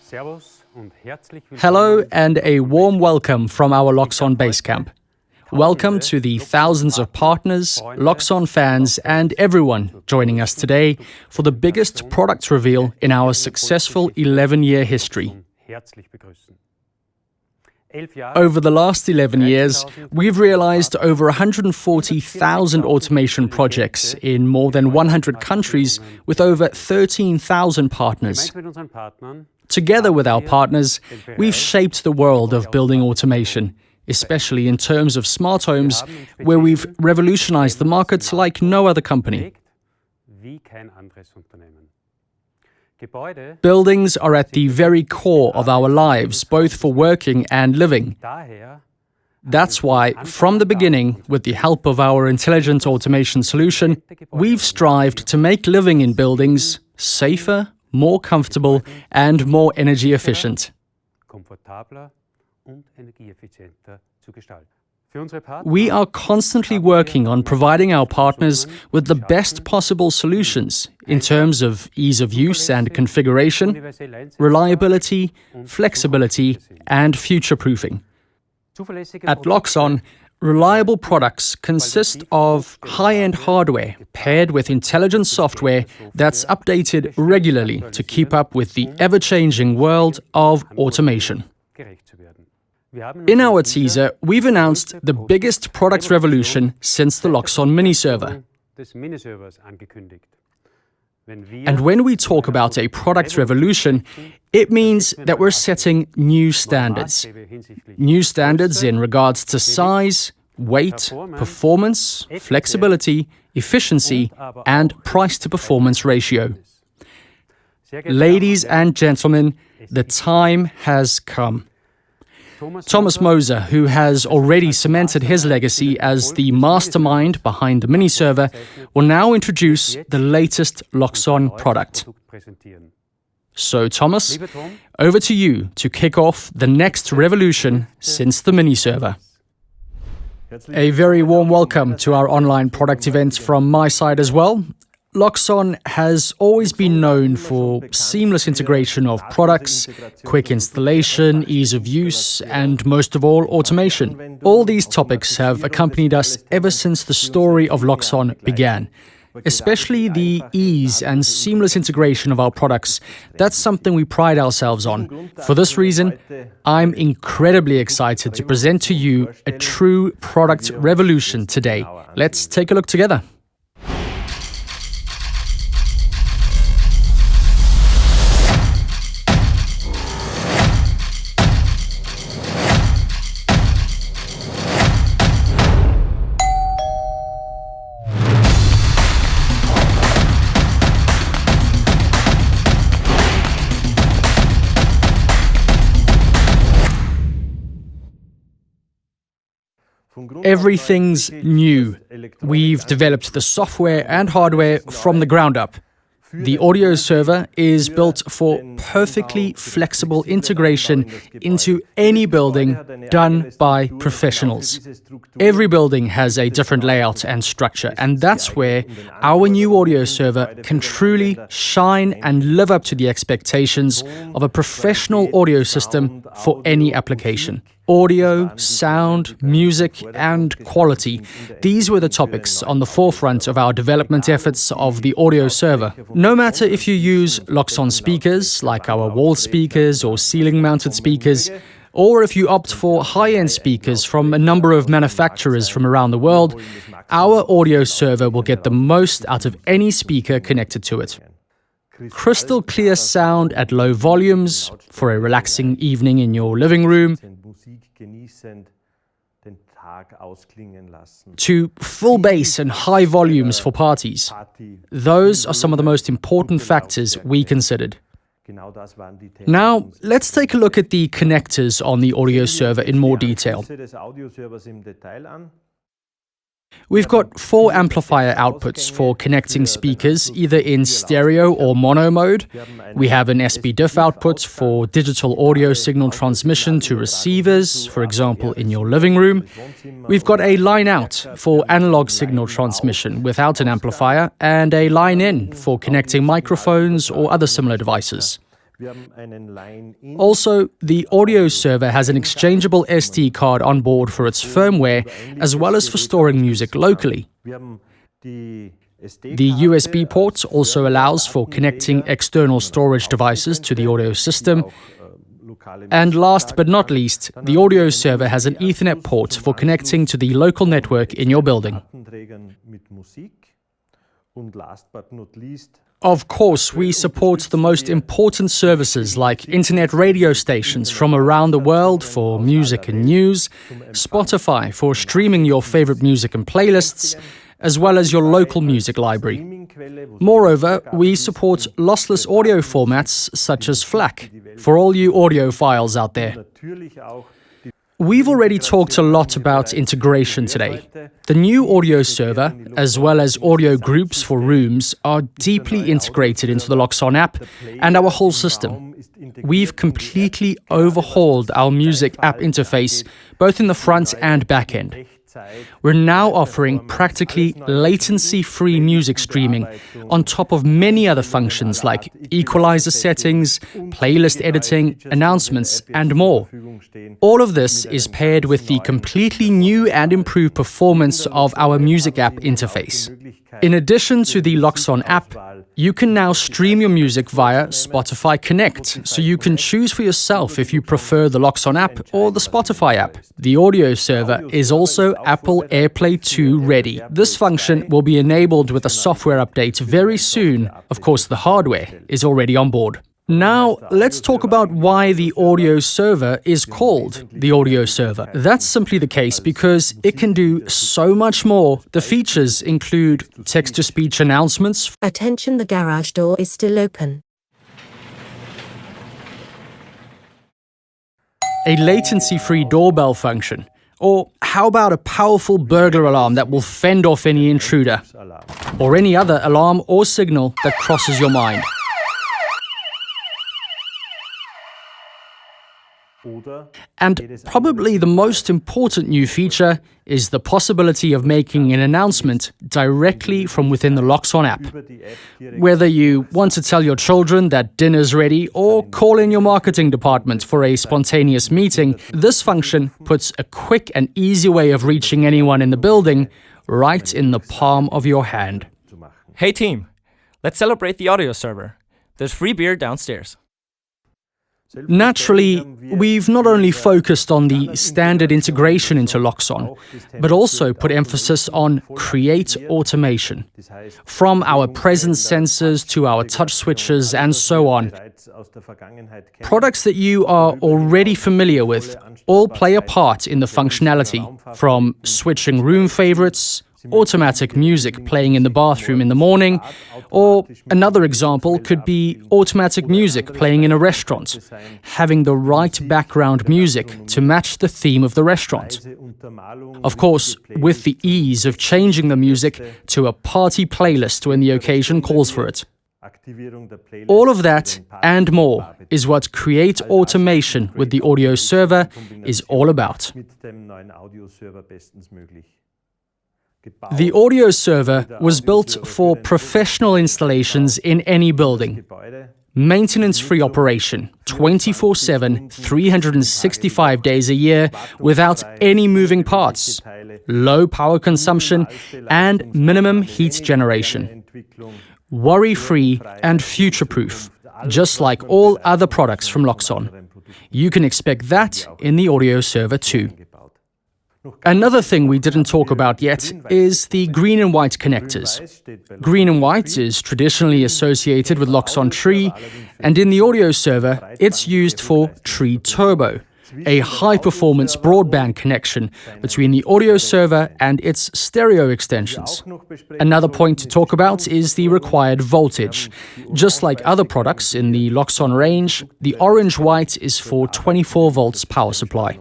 Hello and a warm welcome from our Loxone base camp. Welcome to the thousands of partners, Loxone fans and everyone joining us today for the biggest product reveal in our successful 11-year history. Over the last 11 years, we've realized over 140,000 automation projects in more than 100 countries with over 13,000 partners. Together with our partners, we've shaped the world of building automation, especially in terms of smart homes, where we've revolutionized the market like no other company. Buildings are at the very core of our lives, both for working and living. That's why, from the beginning, with the help of our intelligent automation solution, we've strived to make living in buildings safer, more comfortable, and more energy efficient. We are constantly working on providing our partners with the best possible solutions in terms of ease of use and configuration, reliability, flexibility, and future-proofing. At Loxone, reliable products consist of high-end hardware paired with intelligent software that's updated regularly to keep up with the ever-changing world of automation. In our teaser, we've announced the biggest product revolution since the Loxone Miniserver. And when we talk about a product revolution, it means that we're setting new standards. New standards in regards to size, weight, performance, flexibility, efficiency, and price-to-performance ratio. Ladies and gentlemen, the time has come. Thomas Moser, who has already cemented his legacy as the mastermind behind the Miniserver, will now introduce the latest Loxone product. So, Thomas, over to you to kick off the next revolution since the Miniserver. A very warm welcome to our online product event from my side as well. Loxone has always been known for seamless integration of products, quick installation, ease of use, and most of all, automation. All these topics have accompanied us ever since the story of Loxone began. Especially the ease and seamless integration of our products. That's something we pride ourselves on. For this reason, I'm incredibly excited to present to you a true product revolution today. Let's take a look together. Everything's new. We've developed the software and hardware from the ground up. The audio server is built for perfectly flexible integration into any building done by professionals. Every building has a different layout and structure, and that's where our new audio server can truly shine and live up to the expectations of a professional audio system for any application. Audio, sound, music, and quality. These were the topics on the forefront of our development efforts of the audio server. No matter if you use Loxone speakers, like our wall speakers or ceiling-mounted speakers, or if you opt for high-end speakers from a number of manufacturers from around the world, our audio server will get the most out of any speaker connected to it. Crystal clear sound at low volumes for a relaxing evening in your living room, to full bass and high volumes for parties. Those are some of the most important factors we considered. Now, let's take a look at the connectors on the audio server in more detail. We've got 4 amplifier outputs for connecting speakers, either in stereo or mono mode. We have an SPDIF output for digital audio signal transmission to receivers, for example, in your living room. We've got a line out for analog signal transmission without an amplifier, and a line in for connecting microphones or other similar devices. Also, the audio server has an exchangeable SD card on board for its firmware, as well as for storing music locally. The USB port also allows for connecting external storage devices to the audio system. And last but not least, the audio server has an Ethernet port for connecting to the local network in your building. Of course, we support the most important services like internet radio stations from around the world for music and news, Spotify for streaming your favorite music and playlists, as well as your local music library. Moreover, we support lossless audio formats such as FLAC for all you audiophiles out there. We've already talked a lot about integration today. The new audio server, as well as audio groups for rooms, are deeply integrated into the Loxone app and our whole system. We've completely overhauled our music app interface, both in the front and back end. We're now offering practically latency-free music streaming on top of many other functions like equalizer settings, playlist editing, announcements, and more. All of this is paired with the completely new and improved performance of our music app interface. In addition to the Loxone app, you can now stream your music via Spotify Connect, so you can choose for yourself if you prefer the Loxone app or the Spotify app. The audio server is also Apple AirPlay 2 ready. This function will be enabled with a software update very soon. Of course, the hardware is already on board. Now, let's talk about why the audio server is called the audio server. That's simply the case because it can do so much more. The features include text-to-speech announcements. Attention, the garage door is still open. A latency-free doorbell function. Or how about a powerful burglar alarm that will fend off any intruder? Or any other alarm or signal that crosses your mind. And probably the most important new feature is the possibility of making an announcement directly from within the Loxone app. Whether you want to tell your children that dinner's ready or call in your marketing department for a spontaneous meeting, this function puts a quick and easy way of reaching anyone in the building right in the palm of your hand. Hey team, let's celebrate the audio server. There's free beer downstairs. Naturally, we've not only focused on the standard integration into Loxone, but also put emphasis on create automation. From our presence sensors to our touch switches and so on. Products that you are already familiar with all play a part in the functionality, from switching room favorites, automatic music playing in the bathroom in the morning, or another example could be automatic music playing in a restaurant, having the right background music to match the theme of the restaurant. Of course, with the ease of changing the music to a party playlist when the occasion calls for it. All of that and more is what Create Automation with the audio server is all about. The audio server was built for professional installations in any building. Maintenance-free operation, 24/7, 365 days a year, without any moving parts, low power consumption, and minimum heat generation. Worry-free and future-proof, just like all other products from Loxone. You can expect that in the audio server too. Another thing we didn't talk about yet is the green and white connectors. Green and white is traditionally associated with Loxone Tree, and in the audio server, it's used for Tree Turbo, a high-performance broadband connection between the audio server and its stereo extensions. Another point to talk about is the required voltage. Just like other products in the Loxone range, the orange-white is for 24 volts power supply.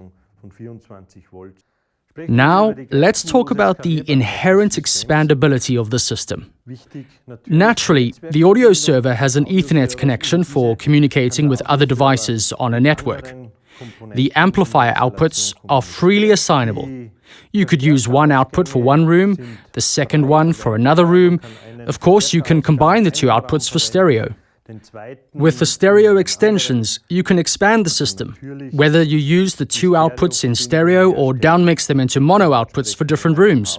Now, let's talk about the inherent expandability of the system. Naturally, the audio server has an Ethernet connection for communicating with other devices on a network. The amplifier outputs are freely assignable. You could use one output for one room, the second one for another room. Of course, you can combine the two outputs for stereo. With the stereo extensions, you can expand the system, whether you use the two outputs in stereo or downmix them into mono outputs for different rooms.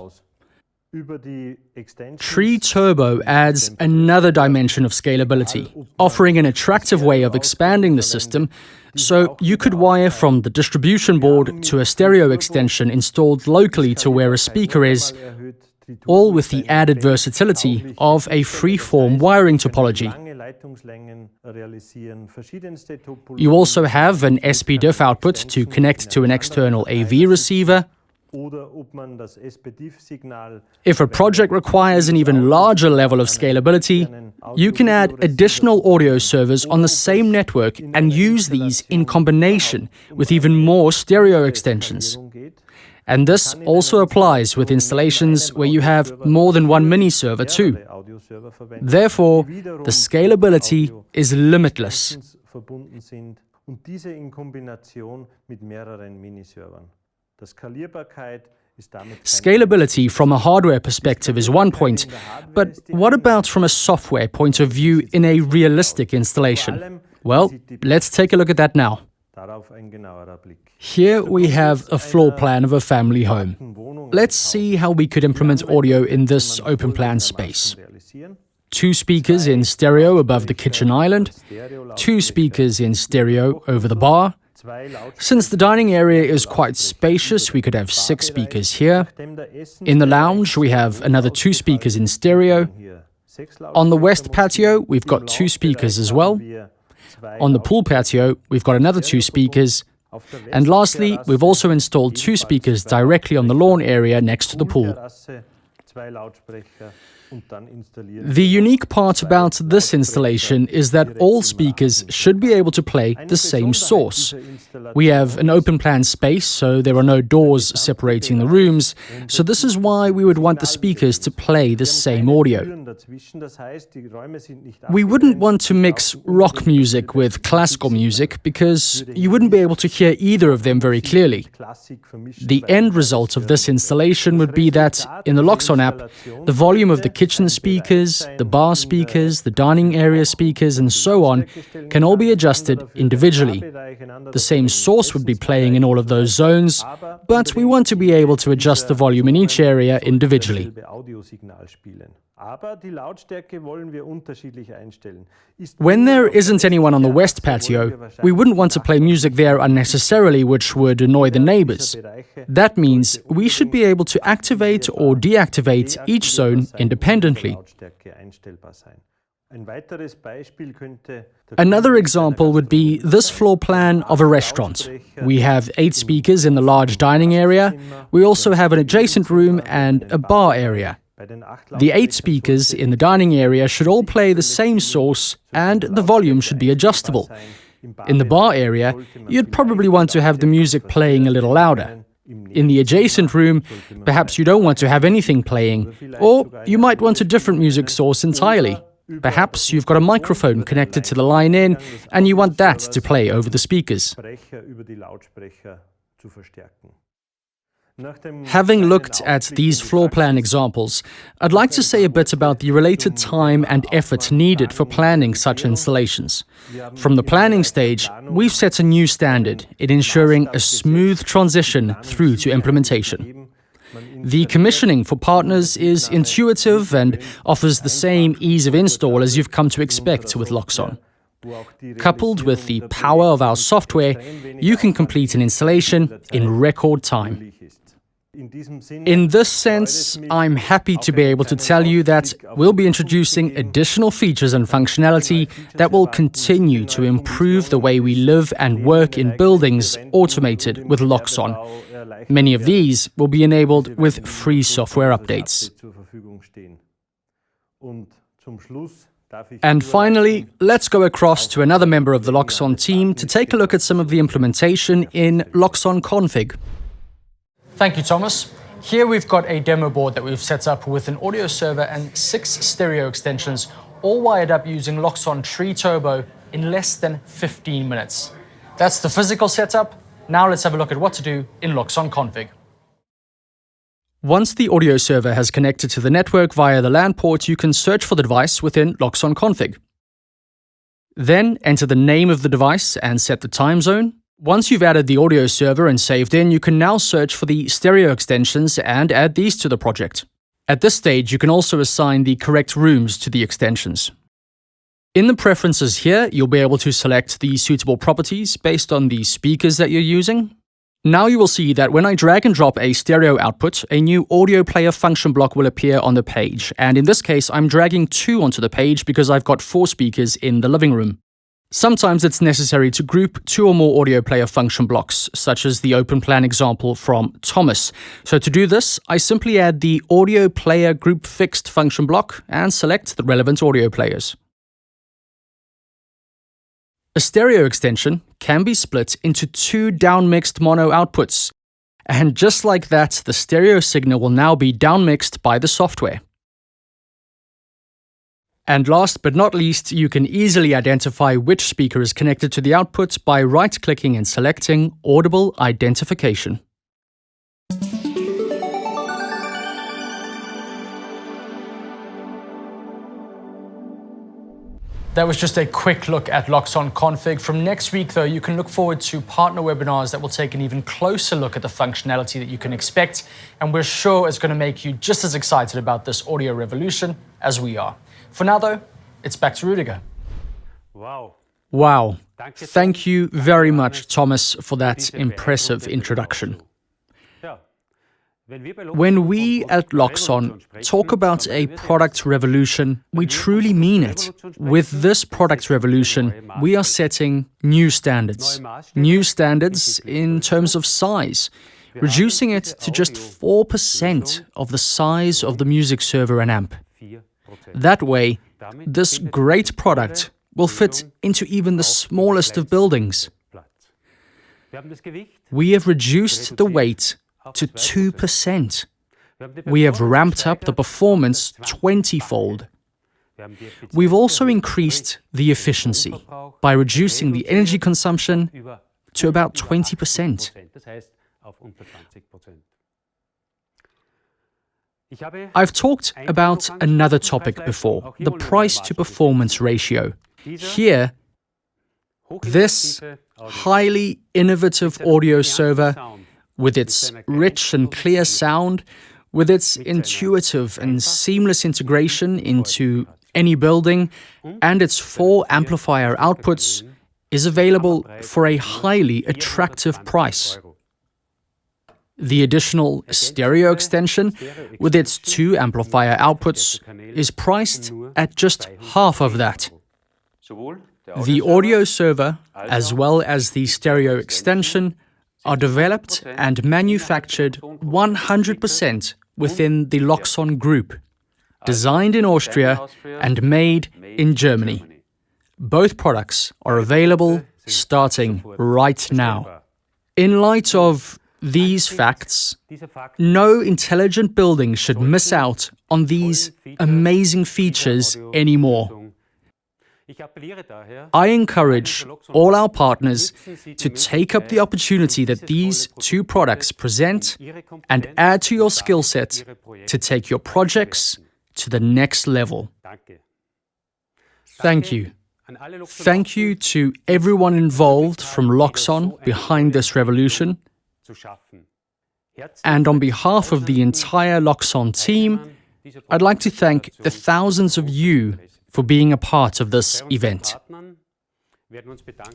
Tree Turbo adds another dimension of scalability, offering an attractive way of expanding the system, so you could wire from the distribution board to a stereo extension installed locally to where a speaker is, all with the added versatility of a free-form wiring topology. You also have an SPDIF output to connect to an external AV receiver. If a project requires an even larger level of scalability, you can add additional audio servers on the same network and use these in combination with even more stereo extensions. And this also applies with installations where you have more than one mini-server too. Therefore, the scalability is limitless. Scalability from a hardware perspective is one point, but what about from a software point of view in a realistic installation? Well, let's take a look at that now. Here we have a floor plan of a family home. Let's see how we could implement audio in this open plan space. 2 speakers in stereo above the kitchen island, 2 speakers in stereo over the bar. Since the dining area is quite spacious, we could have 6 speakers here. In the lounge, we have another 2 speakers in stereo. On the west patio, we've got 2 speakers as well. On the pool patio, we've got another 2 speakers. And lastly, we've also installed 2 speakers directly on the lawn area next to the pool. The unique part about this installation is that all speakers should be able to play the same source. We have an open plan space, so there are no doors separating the rooms, so this is why we would want the speakers to play the same audio. We wouldn't want to mix rock music with classical music because you wouldn't be able to hear either of them very clearly. The end result of this installation would be that, in the Loxone app, the volume of the kitchen speakers, the bar speakers, the dining area speakers, and so on can all be adjusted individually. The same source would be playing in all of those zones, but we want to be able to adjust the volume in each area individually. When there isn't anyone on the west patio, we wouldn't want to play music there unnecessarily, which would annoy the neighbors. That means we should be able to activate or deactivate each zone independently. Another example would be this floor plan of a restaurant. We have 8 speakers in the large dining area. We also have an adjacent room and a bar area. The 8 speakers in the dining area should all play the same source, and the volume should be adjustable. In the bar area, you'd probably want to have the music playing a little louder. In the adjacent room, perhaps you don't want to have anything playing, or you might want a different music source entirely. Perhaps you've got a microphone connected to the line in, and you want that to play over the speakers. Having looked at these floor plan examples, I'd like to say a bit about the related time and effort needed for planning such installations. From the planning stage, we've set a new standard in ensuring a smooth transition through to implementation. The commissioning for partners is intuitive and offers the same ease of install as you've come to expect with Loxone. Coupled with the power of our software, you can complete an installation in record time. In this sense, I'm happy to be able to tell you that we'll be introducing additional features and functionality that will continue to improve the way we live and work in buildings automated with Loxone. Many of these will be enabled with free software updates. And finally, let's go across to another member of the Loxone team to take a look at some of the implementation in Loxone Config. Thank you, Thomas. Here we've got a demo board that we've set up with an audio server and 6 stereo extensions, all wired up using Loxone Tree Turbo in less than 15 minutes. That's the physical setup. Now let's have a look at what to do in Loxone Config. Once the audio server has connected to the network via the LAN port, you can search for the device within Loxone Config. Then enter the name of the device and set the time zone. Once you've added the audio server and saved in, you can now search for the stereo extensions and add these to the project. At this stage, you can also assign the correct rooms to the extensions. In the preferences here, you'll be able to select the suitable properties based on the speakers that you're using. Now you will see that when I drag and drop a stereo output, a new audio player function block will appear on the page. And in this case, I'm dragging 2 onto the page because I've got 4 speakers in the living room. Sometimes it's necessary to group 2 or more audio player function blocks, such as the open plan example from Thomas. So to do this, I simply add the audio player group fixed function block and select the relevant audio players. A stereo extension can be split into 2 downmixed mono outputs. And just like that, the stereo signal will now be downmixed by the software. And last but not least, you can easily identify which speaker is connected to the output by right-clicking and selecting Audible Identification. That was just a quick look at Loxone Config. From next week, though, you can look forward to partner webinars that will take an even closer look at the functionality that you can expect. And we're sure it's going to make you just as excited about this audio revolution as we are. For now, though, it's back to Rudiger. Wow. Thank you very much, Thomas, for that impressive introduction. When we at Loxone talk about a product revolution, we truly mean it. With this product revolution, we are setting new standards. New standards in terms of size, reducing it to just 4% of the size of the music server and amp. That way, this great product will fit into even the smallest of buildings. We have reduced the weight to 2%. We have ramped up the performance 20-fold. We've also increased the efficiency by reducing the energy consumption to about 20%. I've talked about another topic before, the price-to-performance ratio. Here, this highly innovative audio server, with its rich and clear sound, with its intuitive and seamless integration into any building, and its 4 amplifier outputs, is available for a highly attractive price. The additional stereo extension, with its 2 amplifier outputs, is priced at just half of that. The audio server, as well as the stereo extension, are developed and manufactured 100% within the Loxone Group, designed in Austria and made in Germany. Both products are available starting right now. In light of these facts, no intelligent building should miss out on these amazing features anymore. I encourage all our partners to take up the opportunity that these 2 products present and add to your skill set to take your projects to the next level. Thank you. Thank you to everyone involved from Loxone behind this revolution. And on behalf of the entire Loxone team, I'd like to thank the thousands of you for being a part of this event.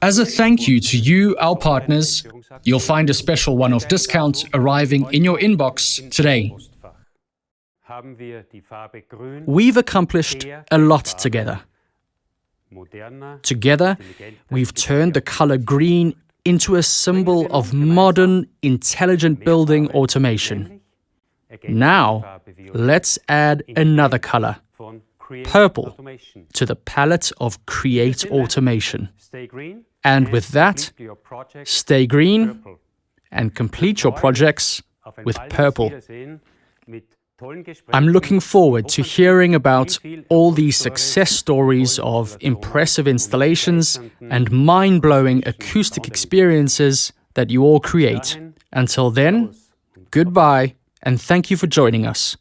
As a thank you to you, our partners, you'll find a special one-off discount arriving in your inbox today. We've accomplished a lot together. Together, we've turned the color green into a symbol of modern, intelligent building automation. Now, let's add another color, purple, to the palette of Create Automation. And with that, stay green and complete your projects with purple. I'm looking forward to hearing about all these success stories of impressive installations and mind-blowing acoustic experiences that you all create. Until then, goodbye and thank you for joining us.